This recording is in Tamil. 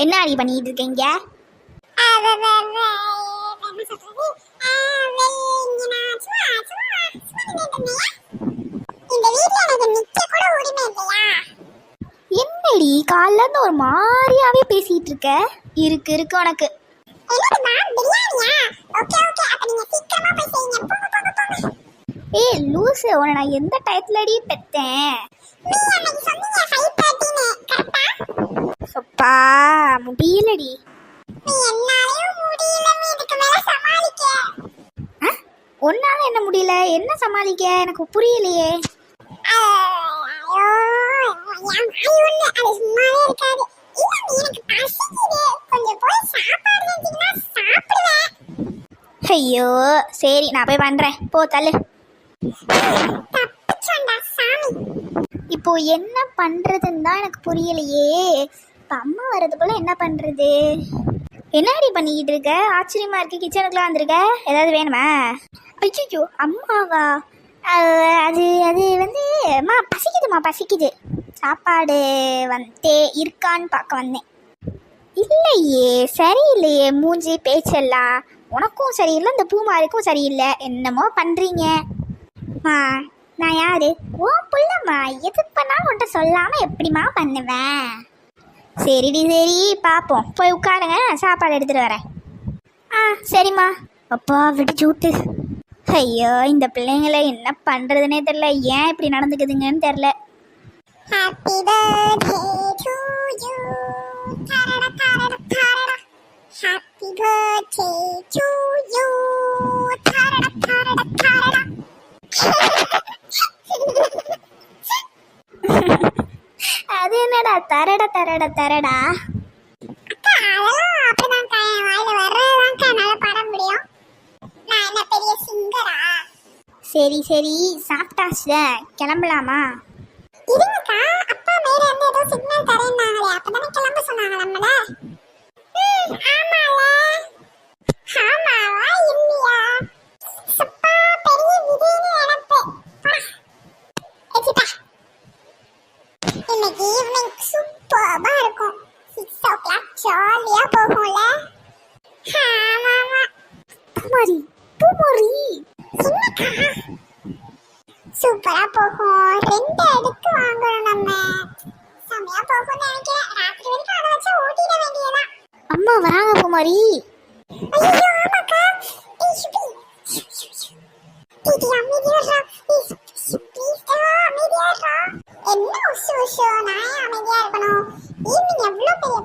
என்ன அடி பண்ணிட்டு இருக்கீங்க? என்னடி காலைல இருந்து ஒரு மாதிரியாவே பேசிட்டு இருக்க? இருக்கு இருக்கு உனக்கு. ஏய் லூசு, உன்னை நான் எந்த டயத்துலடி பெத்தேன்? சொப்பா முடியலடி. ஒன்னால என்ன முடியல? என்ன சமாளிக்க எனக்கு புரியலையே. ஐயோ சரி நான் போய் பண்றேன், போ தள்ளு. இப்போ என்ன பண்றதுன்னு தான் எனக்கு புரியலையே. இப்போ அம்மா வர்றதுக்குள்ள என்ன பண்றது? என்னடி பண்ணிக்கிட்டு இருக்க? ஆச்சரியமா இருக்கு. கிச்சனுக்குலாம் வந்திருக்க, ஏதாவது வேணுமா? ஐயோ அம்மாவா? அது அது வந்து அம்மா பசிக்குதுமா பசிக்குது. சாப்பாடு வந்துட்டே இருக்கான்னு பார்க்க வந்தேன். இல்லையே சரியில்லையே, மூஞ்சி பேச்செல்லாம் உனக்கும் சரியில்லை, இந்த பூமாருக்கும் சரியில்லை. என்னமோ பண்ணுறீங்க. மா நான் யாரு? ஓ புள்ளம்மா, எது பண்ணாலும் உன்ட்ட சொல்லாமல் எப்படிமா பண்ணுவேன்? சரிடி சரி பார்ப்போம், போய் உட்காருங்க, சாப்பாடு எடுத்துகிட்டு வரேன். சரிம்மா. அப்பா விட்டு விட்டு. ஐயோ இந்த பிள்ளைங்களை என்ன பண்ணுறதுனே தெரில, ஏன் இப்படி நடந்துக்குதுங்கன்னு தெரில. Happy birthday to you. தரடா தரடா தரடா. Happy birthday to you. தரடா தரடா தரடா. அது என்னடா தரடா தரடா தரடா? சரி சரி சாப்பிட்டாச்சு, கிளம்பலாமா? இருங்கக்கா, அப்பா மேல இருந்து ஏதோ சிக்னல் தரேன்னாங்களே, அப்பதானே கிளம்ப சொன்னாங்க நம்மள. ஆமால. ஆமாவா இல்லையா? சப்பா பெரிய விதின்னு நினைப்பேன். இன்னைக்கு ஈவினிங் சூப்பர்பா இருக்கும். 6 o'clock ஜாலியா போகும்ல. ஆமாமா. பூமாரி பூமாரி என்னக்கா? சூப்பரா போகும். 2 எடுத்து வாங்கணும் நம்ம. செமையா போகும்னு நினைக்கிறேன். ராத்திரி வரைக்கும் அதை வச்சு ஓட்டிட வேண்டியதான். அம்மா வராங்க பூமாரி. ஐயோ ஆமாக்கா. தீதி அமைதியாடுறா. ப்ளீஸ் அமைதியாடுறா. என்ன உசு உசு, நான் அமைதியா இருக்கணும்? ஈவினிங் எவ்வளோ பெரிய